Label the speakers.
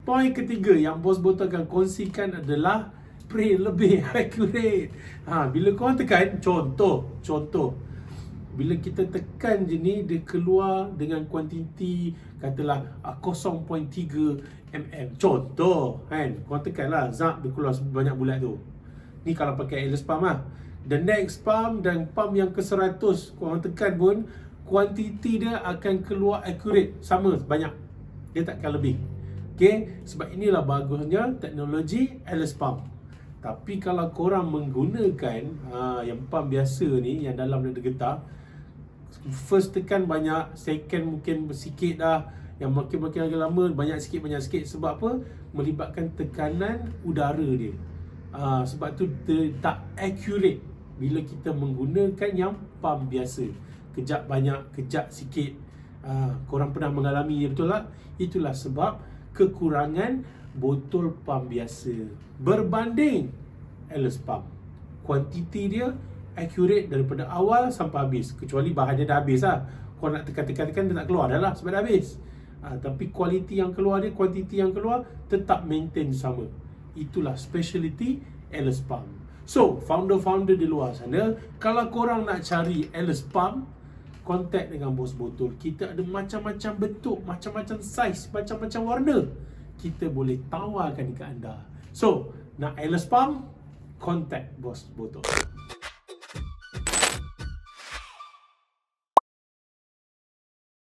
Speaker 1: Poin ketiga yang bos botol akan kongsikan adalah spray lebih accurate. Bila korang tekan, contoh bila kita tekan je ni, dia keluar dengan kuantiti katalah 0.3 mm. Contoh kan, korang tekan lah, zap, dia keluar banyak bulat tu. Ni kalau pakai airless pump lah. The next pump dan pump yang ke 100, korang tekan pun kuantiti dia akan keluar accurate, sama, banyak. Dia takkan lebih. Okay, sebab inilah bagusnya teknologi airless pump. Tapi kalau korang menggunakan yang pump biasa ni, yang dalam dia getah, first tekan banyak, second mungkin sikit dah, yang makin lagi lama banyak sikit. Sebab apa? Melibatkan tekanan udara dia. Sebab tu dia tak accurate bila kita menggunakan yang pump biasa. Kejap banyak, kejap sikit. Korang pernah mengalami, betul tak? Itulah sebab kekurangan botol pump biasa berbanding airless pump. Kuantiti dia accurate daripada awal sampai habis, kecuali bahannya dah habis lah. Kau nak tekan dia tak keluar dah lah sebab dah habis. Tapi kualiti yang keluar dia, kuantiti yang keluar tetap maintain sama. Itulah speciality airless pump. So, founder-founder di luar sana, kalau korang nak cari airless pump, contact dengan bos botol. Kita ada macam-macam bentuk, macam-macam saiz, macam-macam warna. Kita boleh tawarkan ke anda. So, nak airless pump, contact bos botol.